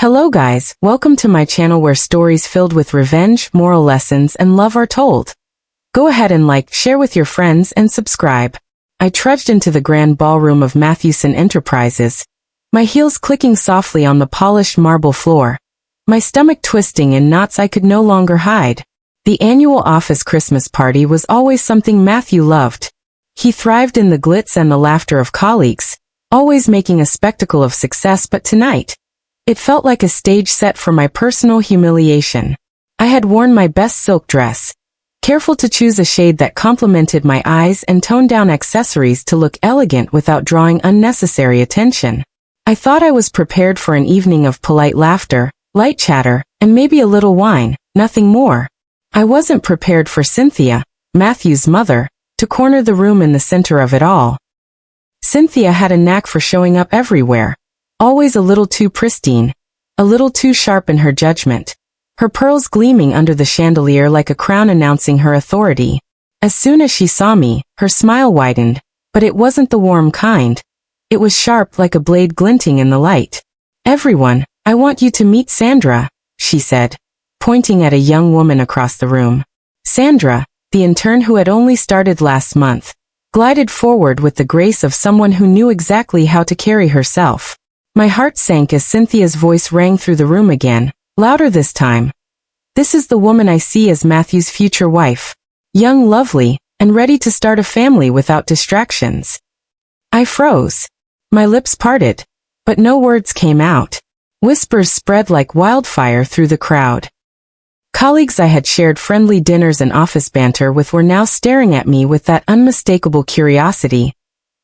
Hello guys, welcome to my channel where stories filled with revenge, moral lessons, and love are told. Go ahead and like, share with your friends, and subscribe. I trudged into the grand ballroom of Mathewson Enterprises, my heels clicking softly on the polished marble floor, my stomach twisting in knots I could no longer hide. The annual office Christmas party was always something Matthew loved. He thrived in the glitz and the laughter of colleagues, always making a spectacle of success, but tonight, it felt like a stage set for my personal humiliation. I had worn my best silk dress, careful to choose a shade that complemented my eyes and toned down accessories to look elegant without drawing unnecessary attention. I thought I was prepared for an evening of polite laughter, light chatter, and maybe a little wine, nothing more. I wasn't prepared for Cynthia, Matthew's mother, to corner the room in the center of it all. Cynthia had a knack for showing up everywhere, always a little too pristine, a little too sharp in her judgment, her pearls gleaming under the chandelier like a crown announcing her authority. As soon as she saw me, her smile widened, but it wasn't the warm kind. It was sharp like a blade glinting in the light. "Everyone, I want you to meet Sandra," she said, pointing at a young woman across the room. Sandra, the intern who had only started last month, glided forward with the grace of someone who knew exactly how to carry herself. My heart sank as Cynthia's voice rang through the room again, louder this time. "This is the woman I see as Matthew's future wife. Young, lovely, and ready to start a family without distractions." I froze. My lips parted, but no words came out. Whispers spread like wildfire through the crowd. Colleagues I had shared friendly dinners and office banter with were now staring at me with that unmistakable curiosity,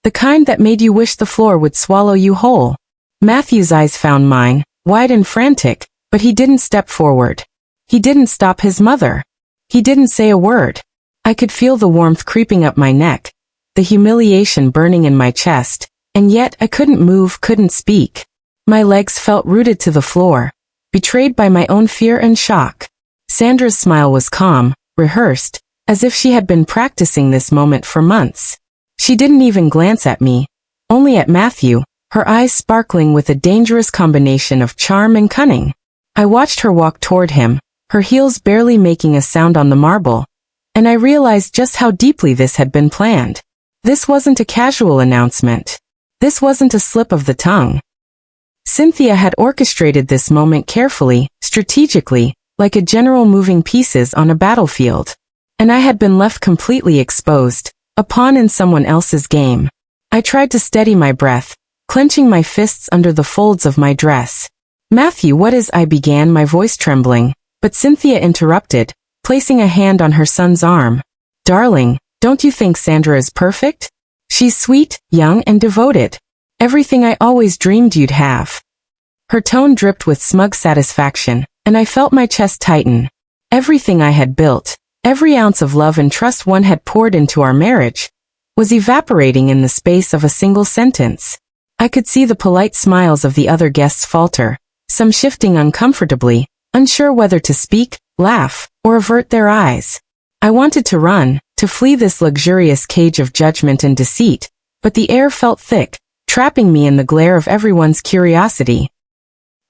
the kind that made you wish the floor would swallow you whole. Matthew's eyes found mine, wide and frantic, but he didn't step forward. He didn't stop his mother. He didn't say a word. I could feel the warmth creeping up my neck, the humiliation burning in my chest, and yet I couldn't move, couldn't speak. My legs felt rooted to the floor, betrayed by my own fear and shock. Sandra's smile was calm, rehearsed, as if she had been practicing this moment for months. She didn't even glance at me, only at Matthew, her eyes sparkling with a dangerous combination of charm and cunning. I watched her walk toward him, her heels barely making a sound on the marble, and I realized just how deeply this had been planned. This wasn't a casual announcement. This wasn't a slip of the tongue. Cynthia had orchestrated this moment carefully, strategically, like a general moving pieces on a battlefield. And I had been left completely exposed, a pawn in someone else's game. I tried to steady my breath, clenching my fists under the folds of my dress. "Matthew, what is—" I began, my voice trembling, but Cynthia interrupted, placing a hand on her son's arm. "Darling, don't you think Sandra is perfect? She's sweet, young, and devoted. Everything I always dreamed you'd have." Her tone dripped with smug satisfaction, and I felt my chest tighten. Everything I had built, every ounce of love and trust one had poured into our marriage, was evaporating in the space of a single sentence. I could see the polite smiles of the other guests falter, some shifting uncomfortably, unsure whether to speak, laugh, or avert their eyes. I wanted to run, to flee this luxurious cage of judgment and deceit, but the air felt thick, trapping me in the glare of everyone's curiosity.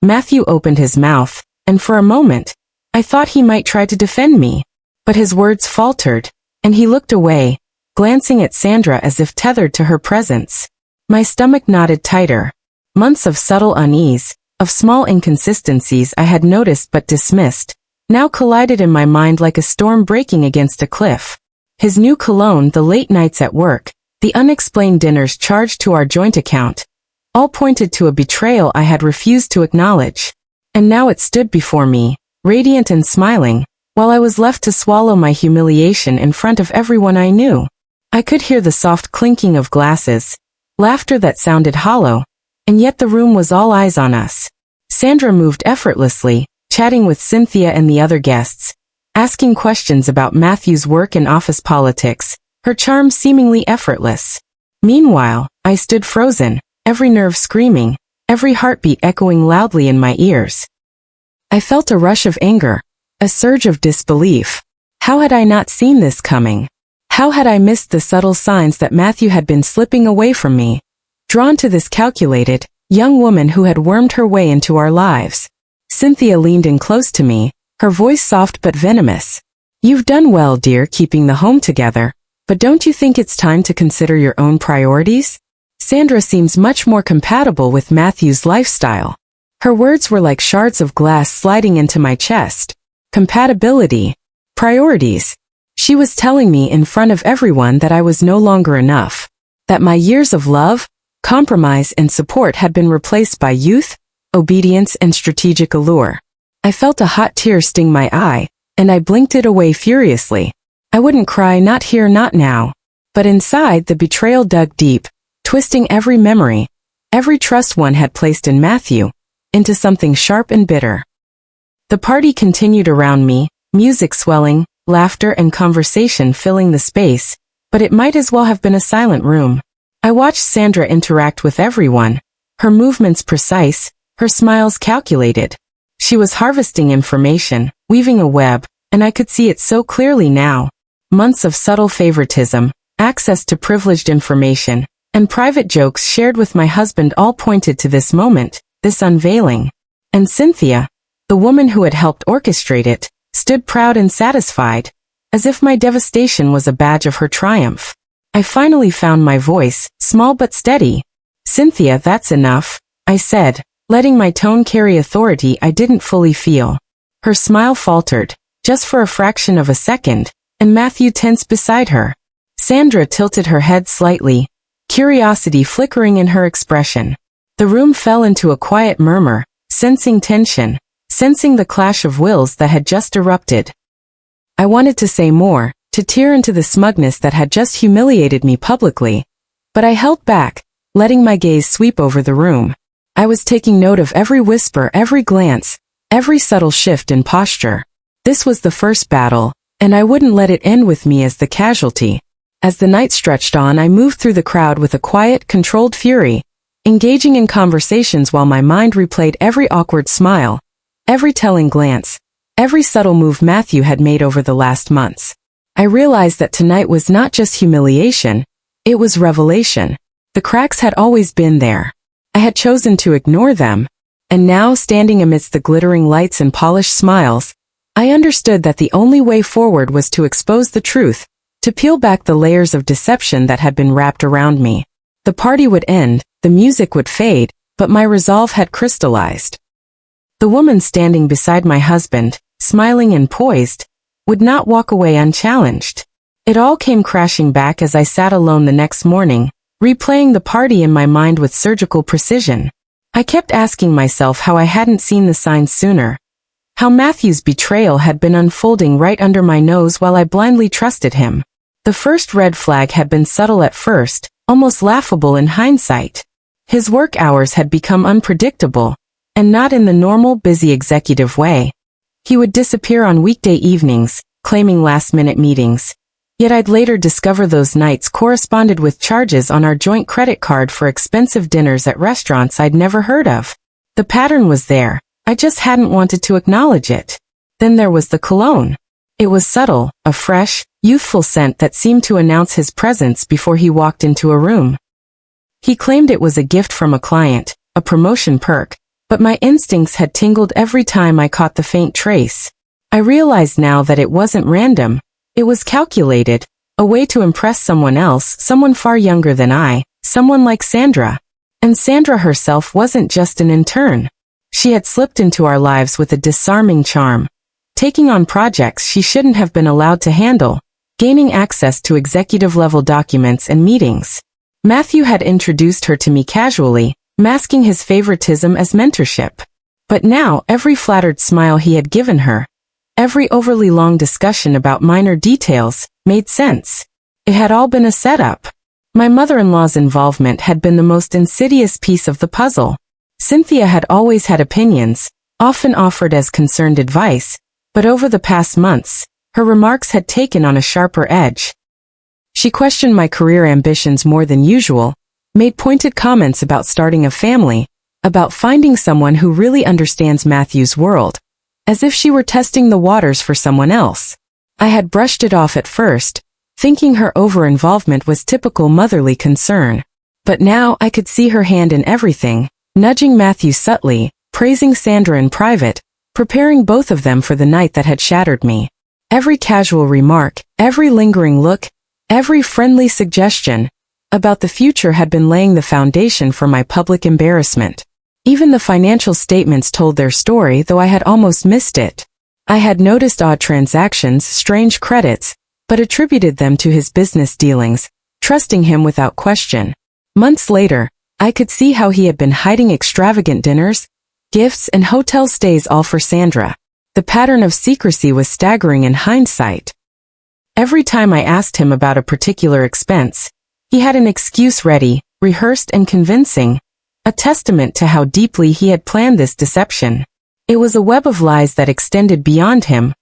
Matthew opened his mouth, and for a moment, I thought he might try to defend me, but his words faltered, and he looked away, glancing at Sandra as if tethered to her presence. My stomach knotted tighter. Months of subtle unease, of small inconsistencies I had noticed but dismissed, now collided in my mind like a storm breaking against a cliff. His new cologne, the late nights at work, the unexplained dinners charged to our joint account, all pointed to a betrayal I had refused to acknowledge. And now it stood before me, radiant and smiling, while I was left to swallow my humiliation in front of everyone I knew. I could hear the soft clinking of glasses, laughter that sounded hollow, and yet the room was all eyes on us. Sandra moved effortlessly, chatting with Cynthia and the other guests, asking questions about Matthew's work and office politics, her charm seemingly effortless. Meanwhile, I stood frozen, every nerve screaming, every heartbeat echoing loudly in my ears. I felt a rush of anger, a surge of disbelief. How had I not seen this coming? How had I missed the subtle signs that Matthew had been slipping away from me, drawn to this calculated, young woman who had wormed her way into our lives? Cynthia leaned in close to me, her voice soft but venomous. You've done well, dear, keeping the home together, but don't you think it's time to consider your own priorities? Sandra seems much more compatible with Matthew's lifestyle. Her words were like shards of glass sliding into my chest. Compatibility. Priorities. She was telling me in front of everyone that I was no longer enough. That my years of love, compromise, and support had been replaced by youth, obedience, and strategic allure. I felt a hot tear sting my eye, and I blinked it away furiously. I wouldn't cry, not here, not now. But inside, the betrayal dug deep, twisting every memory, every trust one had placed in Matthew, into something sharp and bitter. The party continued around me, music swelling, laughter and conversation filling the space, but it might as well have been a silent room. I watched Sandra interact with everyone, her movements precise, her smiles calculated. She was harvesting information, weaving a web, and I could see it so clearly now. Months of subtle favoritism, access to privileged information, and private jokes shared with my husband all pointed to this moment, this unveiling. And Cynthia, the woman who had helped orchestrate it, stood proud and satisfied, as if my devastation was a badge of her triumph. I finally found my voice, small but steady. Cynthia, that's enough, I said, letting my tone carry authority I didn't fully feel. Her smile faltered, just for a fraction of a second, and Matthew tensed beside her. Sandra tilted her head slightly, curiosity flickering in her expression. The room fell into a quiet murmur, sensing tension, sensing the clash of wills that had just erupted. I wanted to say more, to tear into the smugness that had just humiliated me publicly, but I held back, letting my gaze sweep over the room. I was taking note of every whisper, every glance, every subtle shift in posture. This was the first battle, and I wouldn't let it end with me as the casualty. As the night stretched on, I moved through the crowd with a quiet, controlled fury, engaging in conversations while my mind replayed every awkward smile, every telling glance, every subtle move Matthew had made over the last months. I realized that tonight was not just humiliation, it was revelation. The cracks had always been there. I had chosen to ignore them, and now, standing amidst the glittering lights and polished smiles, I understood that the only way forward was to expose the truth, to peel back the layers of deception that had been wrapped around me. The party would end, the music would fade, but my resolve had crystallized. The woman standing beside my husband, smiling and poised, would not walk away unchallenged. It all came crashing back as I sat alone the next morning, replaying the party in my mind with surgical precision. I kept asking myself how I hadn't seen the signs sooner, how Matthew's betrayal had been unfolding right under my nose while I blindly trusted him. The first red flag had been subtle at first, almost laughable in hindsight. His work hours had become unpredictable, and not in the normal busy executive way. He would disappear on weekday evenings, claiming last-minute meetings. Yet I'd later discover those nights corresponded with charges on our joint credit card for expensive dinners at restaurants I'd never heard of. The pattern was there, I just hadn't wanted to acknowledge it. Then there was the cologne. It was subtle, a fresh, youthful scent that seemed to announce his presence before he walked into a room. He claimed it was a gift from a client, a promotion perk, but my instincts had tingled every time I caught the faint trace. I realized now that it wasn't random. It was calculated, a way to impress someone else, someone far younger than I, someone like Sandra. And Sandra herself wasn't just an intern. She had slipped into our lives with a disarming charm, taking on projects she shouldn't have been allowed to handle, gaining access to executive-level documents and meetings. Matthew had introduced her to me casually, masking his favoritism as mentorship. But now, every flattered smile he had given her, every overly long discussion about minor details, made sense. It had all been a setup. My mother-in-law's involvement had been the most insidious piece of the puzzle. Cynthia had always had opinions, often offered as concerned advice, but over the past months, her remarks had taken on a sharper edge. She questioned my career ambitions more than usual, made pointed comments about starting a family, about finding someone who really understands Matthew's world, as if she were testing the waters for someone else. I had brushed it off at first, thinking her over-involvement was typical motherly concern. But now I could see her hand in everything, nudging Matthew subtly, praising Sandra in private, preparing both of them for the night that had shattered me. Every casual remark, every lingering look, every friendly suggestion about the future had been laying the foundation for my public embarrassment. Even the financial statements told their story, though I had almost missed it. I had noticed odd transactions, strange credits, but attributed them to his business dealings, trusting him without question. Months later, I could see how he had been hiding extravagant dinners, gifts, and hotel stays all for Sandra. The pattern of secrecy was staggering in hindsight. Every time I asked him about a particular expense, he had an excuse ready, rehearsed and convincing, a testament to how deeply he had planned this deception. It was a web of lies that extended beyond him,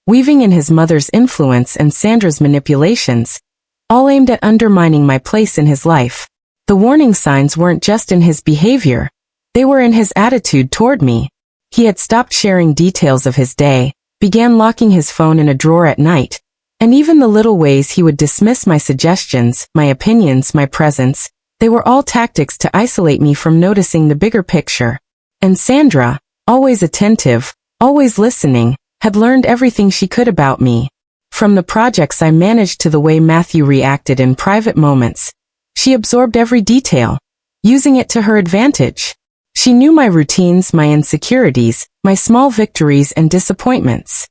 weaving in his mother's influence and Sandra's manipulations, all aimed at undermining my place in his life. The warning signs weren't just in his behavior, they were in his attitude toward me. He had stopped sharing details of his day, began locking his phone in a drawer at night, and even the little ways he would dismiss my suggestions, my opinions, my presence, they were all tactics to isolate me from noticing the bigger picture. And Sandra, always attentive, always listening, had learned everything she could about me. From the projects I managed to the way Matthew reacted in private moments, she absorbed every detail, using it to her advantage. She knew my routines, my insecurities, my small victories and disappointments.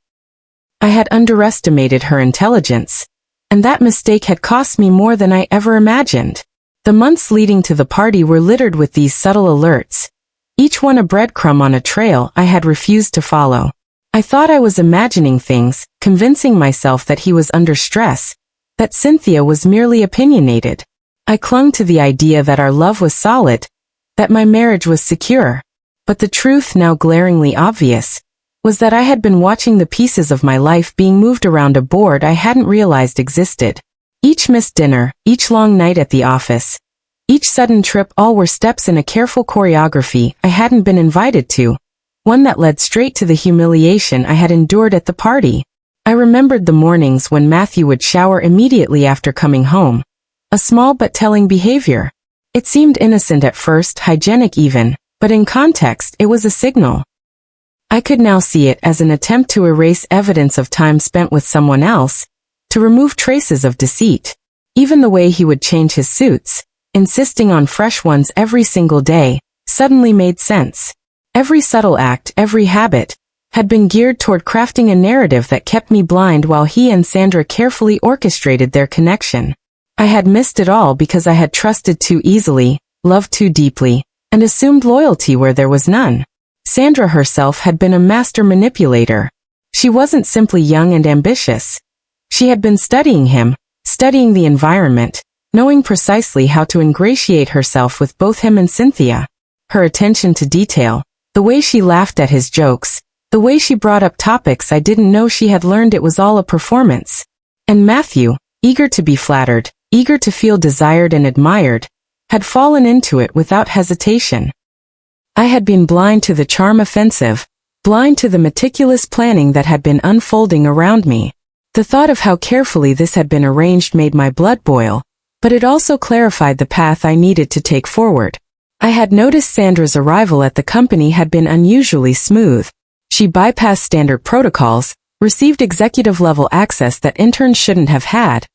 I had underestimated her intelligence, and that mistake had cost me more than I ever imagined. The months leading to the party were littered with these subtle alerts, each one a breadcrumb on a trail I had refused to follow. I thought I was imagining things, convincing myself that he was under stress, that Cynthia was merely opinionated. I clung to the idea that our love was solid, that my marriage was secure. But the truth, now glaringly obvious, was that I had been watching the pieces of my life being moved around a board I hadn't realized existed. Each missed dinner, each long night at the office, each sudden trip, all were steps in a careful choreography I hadn't been invited to, one that led straight to the humiliation I had endured at the party. I remembered the mornings when Matthew would shower immediately after coming home, a small but telling behavior. It seemed innocent at first, hygienic even, but in context it was a signal. I could now see it as an attempt to erase evidence of time spent with someone else, to remove traces of deceit. Even the way he would change his suits, insisting on fresh ones every single day, suddenly made sense. Every subtle act, every habit, had been geared toward crafting a narrative that kept me blind while he and Sandra carefully orchestrated their connection. I had missed it all because I had trusted too easily, loved too deeply, and assumed loyalty where there was none. Sandra herself had been a master manipulator. She wasn't simply young and ambitious. She had been studying him, studying the environment, knowing precisely how to ingratiate herself with both him and Cynthia. Her attention to detail, the way she laughed at his jokes, the way she brought up topics I didn't know she had learned, it was all a performance. And Matthew, eager to be flattered, eager to feel desired and admired, had fallen into it without hesitation. I had been blind to the charm offensive, blind to the meticulous planning that had been unfolding around me. The thought of how carefully this had been arranged made my blood boil, but it also clarified the path I needed to take forward. I had noticed Sandra's arrival at the company had been unusually smooth. She bypassed standard protocols, received executive-level access that interns shouldn't have had,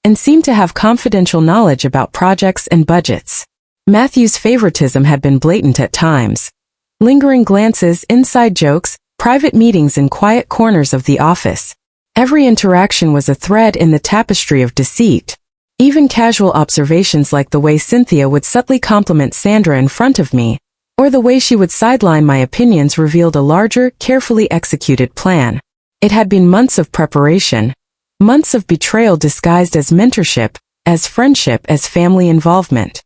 and seemed to have confidential knowledge about projects and budgets. Matthew's favoritism had been blatant at times. Lingering glances, inside jokes, private meetings in quiet corners of the office. Every interaction was a thread in the tapestry of deceit. Even casual observations like the way Cynthia would subtly compliment Sandra in front of me, or the way she would sideline my opinions, revealed a larger, carefully executed plan. It had been months of preparation, months of betrayal disguised as mentorship, as friendship, as family involvement.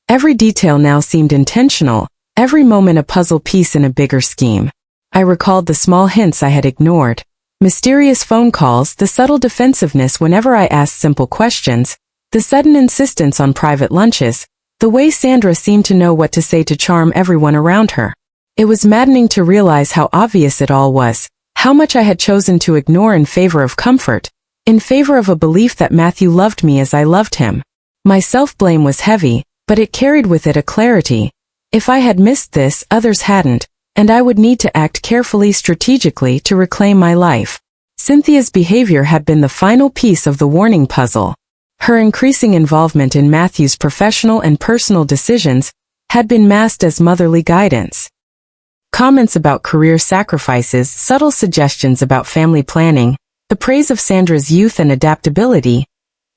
Every detail now seemed intentional, every moment a puzzle piece in a bigger scheme. I recalled the small hints I had ignored. Mysterious phone calls, the subtle defensiveness whenever I asked simple questions, the sudden insistence on private lunches, the way Sandra seemed to know what to say to charm everyone around her. It was maddening to realize how obvious it all was, how much I had chosen to ignore in favor of comfort, in favor of a belief that Matthew loved me as I loved him. My self-blame was heavy, but it carried with it a clarity. If I had missed this, others hadn't. and I would need to act carefully, strategically to reclaim my life. Cynthia's behavior had been the final piece of the warning puzzle. Her increasing involvement in Matthew's professional and personal decisions had been masked as motherly guidance. Comments about career sacrifices, subtle suggestions about family planning, the praise of Sandra's youth and adaptability,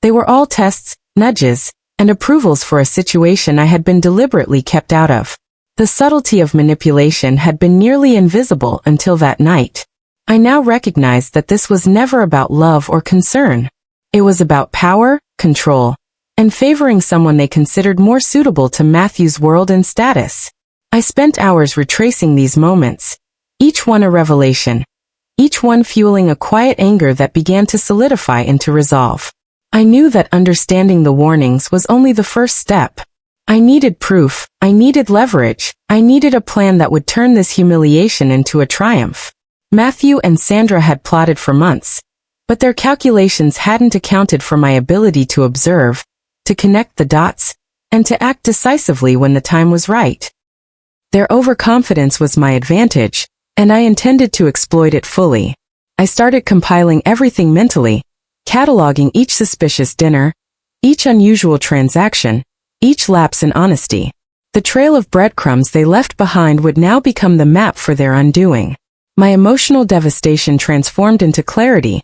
they were all tests, nudges, and approvals for a situation I had been deliberately kept out of. The subtlety of manipulation had been nearly invisible until that night. I now recognized that this was never about love or concern. It was about power, control, and favoring someone they considered more suitable to Matthew's world and status. I spent hours retracing these moments, each one a revelation, each one fueling a quiet anger that began to solidify into resolve. I knew that understanding the warnings was only the first step. I needed proof, I needed leverage, I needed a plan that would turn this humiliation into a triumph. Matthew and Sandra had plotted for months, but their calculations hadn't accounted for my ability to observe, to connect the dots, and to act decisively when the time was right. Their overconfidence was my advantage, and I intended to exploit it fully. I started compiling everything mentally, cataloging each suspicious dinner, each unusual transaction, each lapse in honesty. The trail of breadcrumbs they left behind would now become the map for their undoing. My emotional devastation transformed into clarity.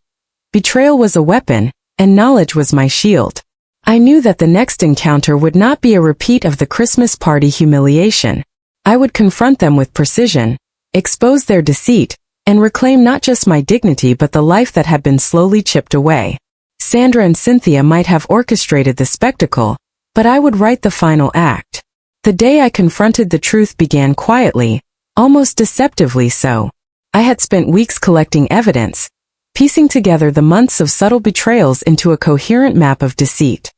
Betrayal was a weapon, and knowledge was my shield. I knew that the next encounter would not be a repeat of the Christmas party humiliation. I would confront them with precision, expose their deceit, and reclaim not just my dignity but the life that had been slowly chipped away. Sandra and Cynthia might have orchestrated the spectacle, but I would write the final act. The day I confronted the truth began quietly, almost deceptively so. I had spent weeks collecting evidence, piecing together the months of subtle betrayals into a coherent map of deceit.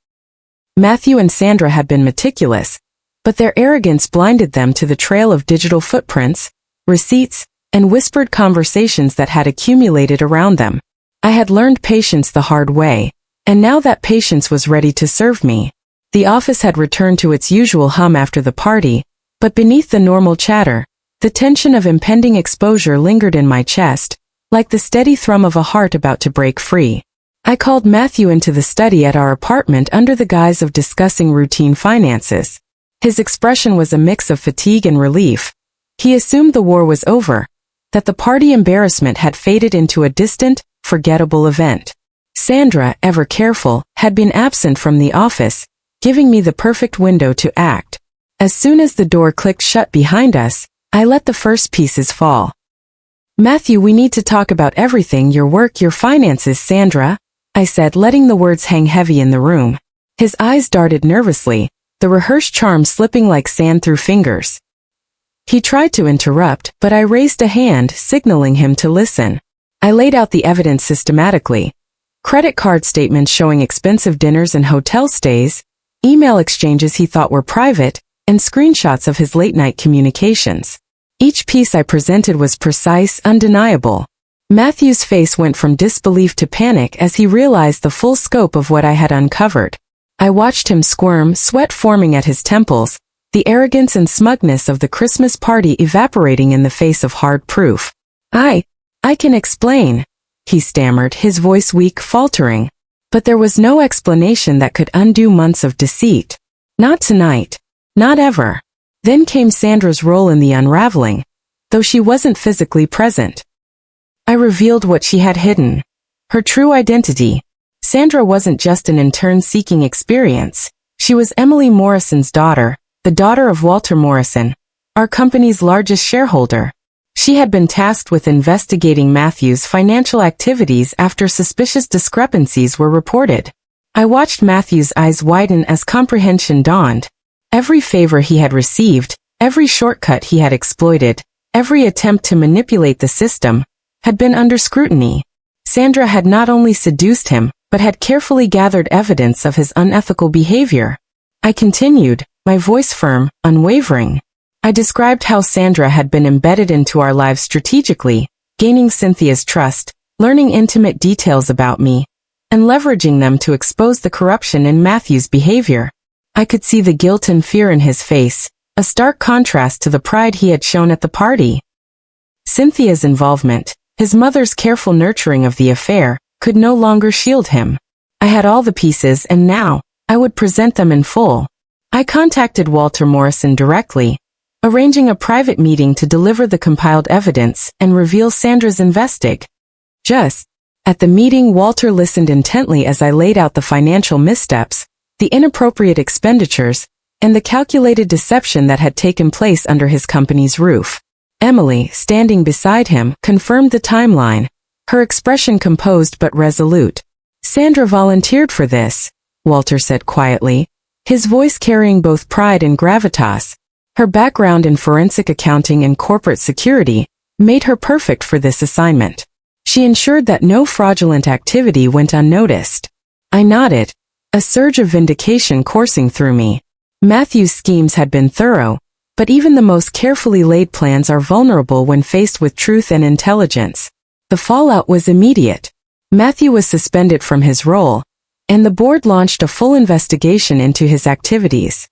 Matthew and Sandra had been meticulous, but their arrogance blinded them to the trail of digital footprints, receipts, and whispered conversations that had accumulated around them. I had learned patience the hard way, and now that patience was ready to serve me. The office had returned to its usual hum after the party, but beneath the normal chatter, the tension of impending exposure lingered in my chest, like the steady thrum of a heart about to break free. I called Matthew into the study at our apartment under the guise of discussing routine finances. His expression was a mix of fatigue and relief. He assumed the war was over, that the party embarrassment had faded into a distant, forgettable event. Sandra, ever careful, had been absent from the office, giving me the perfect window to act. As soon as the door clicked shut behind us, I let the first pieces fall. "Matthew, we need to talk about everything, your work, your finances, Sandra," I said, letting the words hang heavy in the room. His eyes darted nervously, the rehearsed charm slipping like sand through fingers. He tried to interrupt, but I raised a hand, signaling him to listen. I laid out the evidence systematically. Credit card statements showing expensive dinners and hotel stays, email exchanges he thought were private, and screenshots of his late-night communications. Each piece I presented was precise, undeniable. Matthew's face went from disbelief to panic as he realized the full scope of what I had uncovered. I watched him squirm, sweat forming at his temples, the arrogance and smugness of the Christmas party evaporating in the face of hard proof. I can explain," he stammered, his voice weak, faltering. But there was no explanation that could undo months of deceit. Not tonight. Not ever. Then came Sandra's role in the unraveling, though she wasn't physically present. I revealed what she had hidden. Her true identity. Sandra wasn't just an intern seeking experience. She was Emily Morrison's daughter, the daughter of Walter Morrison, our company's largest shareholder. She had been tasked with investigating Matthew's financial activities after suspicious discrepancies were reported. I watched Matthew's eyes widen as comprehension dawned. Every favor he had received, every shortcut he had exploited, every attempt to manipulate the system, had been under scrutiny. Sandra had not only seduced him, but had carefully gathered evidence of his unethical behavior. I continued, my voice firm, unwavering. I described how Sandra had been embedded into our lives strategically, gaining Cynthia's trust, learning intimate details about me, and leveraging them to expose the corruption in Matthew's behavior. I could see the guilt and fear in his face, a stark contrast to the pride he had shown at the party. Cynthia's involvement, his mother's careful nurturing of the affair, could no longer shield him. I had all the pieces and now, I would present them in full. I contacted Walter Morrison directly, arranging a private meeting to deliver the compiled evidence and reveal Sandra's investig. Just at the meeting, Walter listened intently as I laid out the financial missteps, the inappropriate expenditures, and the calculated deception that had taken place under his company's roof. Emily, standing beside him, confirmed the timeline, her expression composed but resolute. Sandra volunteered for this, Walter said quietly, his voice carrying both pride and gravitas. Her background in forensic accounting and corporate security made her perfect for this assignment. She ensured that no fraudulent activity went unnoticed. I nodded, a surge of vindication coursing through me. Matthew's schemes had been thorough, but even the most carefully laid plans are vulnerable when faced with truth and intelligence. The fallout was immediate. Matthew was suspended from his role, and the board launched a full investigation into his activities.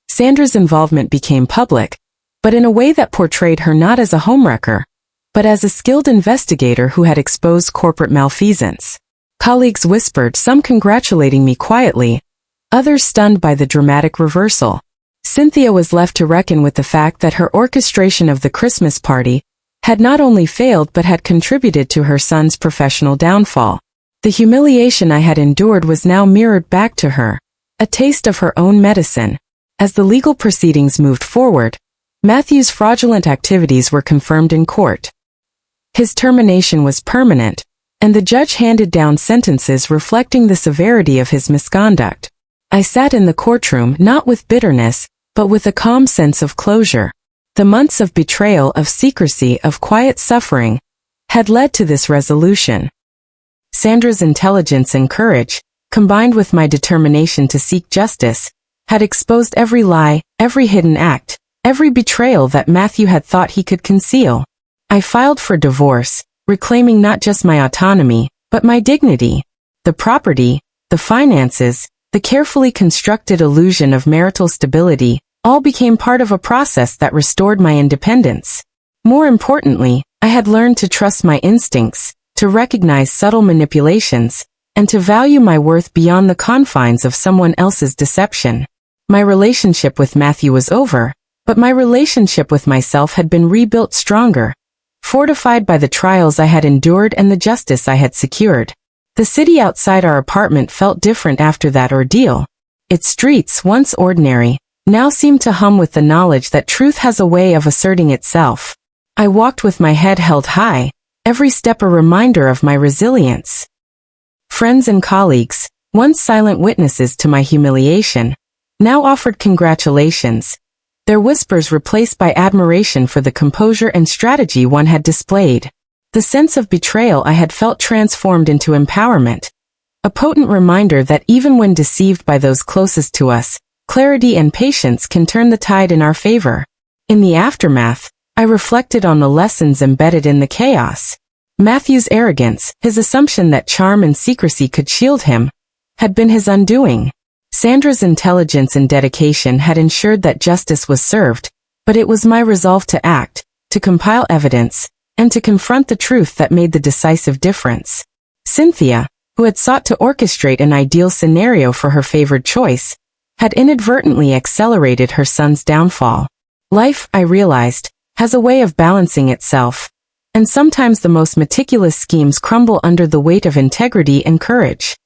Sandra's involvement became public, but in a way that portrayed her not as a homewrecker, but as a skilled investigator who had exposed corporate malfeasance. Colleagues whispered, some congratulating me quietly, others stunned by the dramatic reversal. Cynthia was left to reckon with the fact that her orchestration of the Christmas party had not only failed but had contributed to her son's professional downfall. The humiliation I had endured was now mirrored back to her, a taste of her own medicine. As the legal proceedings moved forward, Matthew's fraudulent activities were confirmed in court. His termination was permanent, and the judge handed down sentences reflecting the severity of his misconduct. I sat in the courtroom not with bitterness, but with a calm sense of closure. The months of betrayal, of secrecy, of quiet suffering had led to this resolution. Sandra's intelligence and courage, combined with my determination to seek justice, had exposed every lie, every hidden act, every betrayal that Matthew had thought he could conceal. I filed for divorce, reclaiming not just my autonomy, but my dignity. The property, the finances, the carefully constructed illusion of marital stability, all became part of a process that restored my independence. More importantly, I had learned to trust my instincts, to recognize subtle manipulations, and to value my worth beyond the confines of someone else's deception. My relationship with Matthew was over, but my relationship with myself had been rebuilt stronger, fortified by the trials I had endured and the justice I had secured. The city outside our apartment felt different after that ordeal. Its streets, once ordinary, now seemed to hum with the knowledge that truth has a way of asserting itself. I walked with my head held high, every step a reminder of my resilience. Friends and colleagues, once silent witnesses to my humiliation, now offered congratulations, their whispers replaced by admiration for the composure and strategy one had displayed. The sense of betrayal I had felt transformed into empowerment, a potent reminder that even when deceived by those closest to us, clarity and patience can turn the tide in our favor. In the aftermath, I reflected on the lessons embedded in the chaos. Matthew's arrogance, his assumption that charm and secrecy could shield him, had been his undoing. Sandra's intelligence and dedication had ensured that justice was served, but it was my resolve to act, to compile evidence, and to confront the truth that made the decisive difference. Cynthia, who had sought to orchestrate an ideal scenario for her favored choice, had inadvertently accelerated her son's downfall. Life, I realized, has a way of balancing itself, and sometimes the most meticulous schemes crumble under the weight of integrity and courage.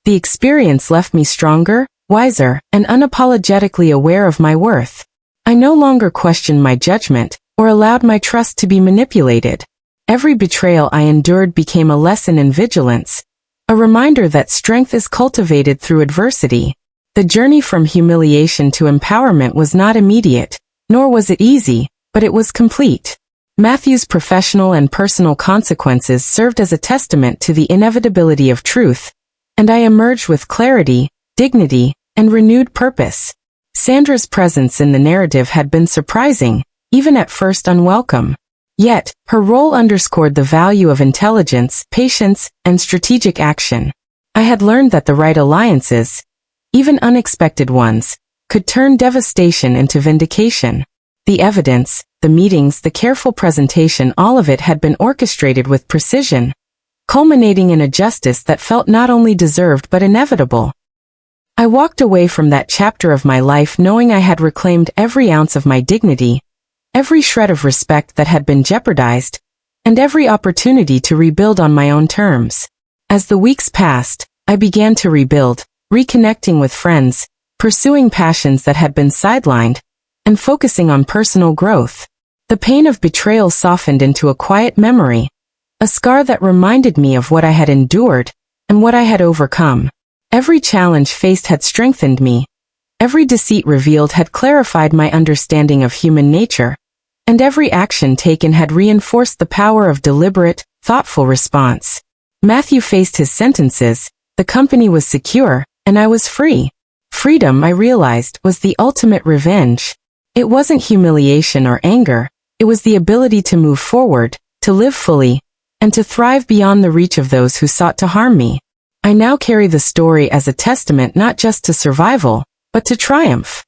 The experience left me stronger, wiser, and unapologetically aware of my worth. I no longer questioned my judgment, or allowed my trust to be manipulated. Every betrayal I endured became a lesson in vigilance, a reminder that strength is cultivated through adversity. The journey from humiliation to empowerment was not immediate, nor was it easy, but it was complete. Matthew's professional and personal consequences served as a testament to the inevitability of truth, and I emerged with clarity, dignity, and renewed purpose. Sandra's presence in the narrative had been surprising, even at first unwelcome. Yet, her role underscored the value of intelligence, patience, and strategic action. I had learned that the right alliances, even unexpected ones, could turn devastation into vindication. The evidence, the meetings, the careful presentation, all of it had been orchestrated with precision, culminating in a justice that felt not only deserved but inevitable. I walked away from that chapter of my life knowing I had reclaimed every ounce of my dignity, every shred of respect that had been jeopardized, and every opportunity to rebuild on my own terms. As the weeks passed, I began to rebuild, reconnecting with friends, pursuing passions that had been sidelined, and focusing on personal growth. The pain of betrayal softened into a quiet memory, a scar that reminded me of what I had endured and what I had overcome. Every challenge faced had strengthened me. Every deceit revealed had clarified my understanding of human nature, and every action taken had reinforced the power of deliberate, thoughtful response. Matthew faced his sentences, the company was secure, and I was free. Freedom, I realized, was the ultimate revenge. It wasn't humiliation or anger, it was the ability to move forward, to live fully, and to thrive beyond the reach of those who sought to harm me. I now carry the story as a testament not just to survival, but to triumph.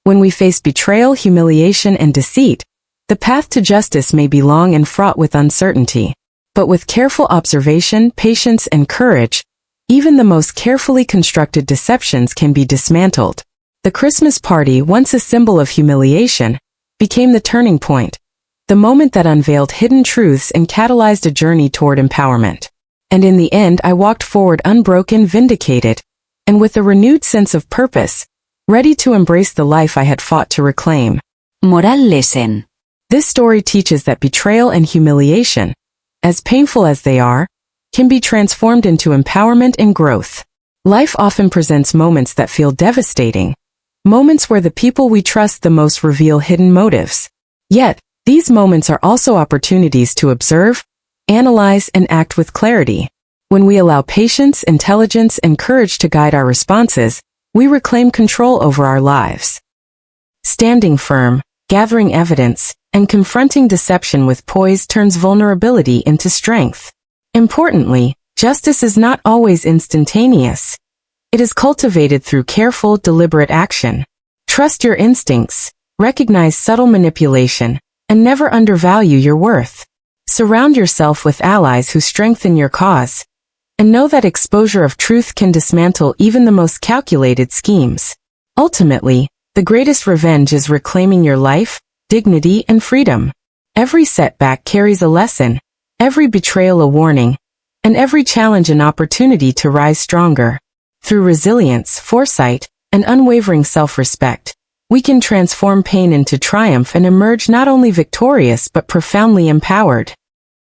When we face betrayal, humiliation, and deceit, the path to justice may be long and fraught with uncertainty. But with careful observation, patience, and courage, even the most carefully constructed deceptions can be dismantled. The Christmas party, once a symbol of humiliation, became the turning point, the moment that unveiled hidden truths and catalyzed a journey toward empowerment. And in the end, I walked forward unbroken, vindicated, and with a renewed sense of purpose, ready to embrace the life I had fought to reclaim. Moral lesson. This story teaches that betrayal and humiliation, as painful as they are, can be transformed into empowerment and growth. Life often presents moments that feel devastating, moments where the people we trust the most reveal hidden motives. Yet, these moments are also opportunities to observe, analyze, and act with clarity. When we allow patience, intelligence, and courage to guide our responses, we reclaim control over our lives. Standing firm, gathering evidence, and confronting deception with poise turns vulnerability into strength. Importantly, justice is not always instantaneous. It is cultivated through careful, deliberate action. Trust your instincts, recognize subtle manipulation, and never undervalue your worth. Surround yourself with allies who strengthen your cause, and know that exposure of truth can dismantle even the most calculated schemes. Ultimately, the greatest revenge is reclaiming your life, dignity, and freedom. Every setback carries a lesson, every betrayal a warning, and every challenge an opportunity to rise stronger. Through resilience, foresight, and unwavering self-respect, we can transform pain into triumph and emerge not only victorious but profoundly empowered.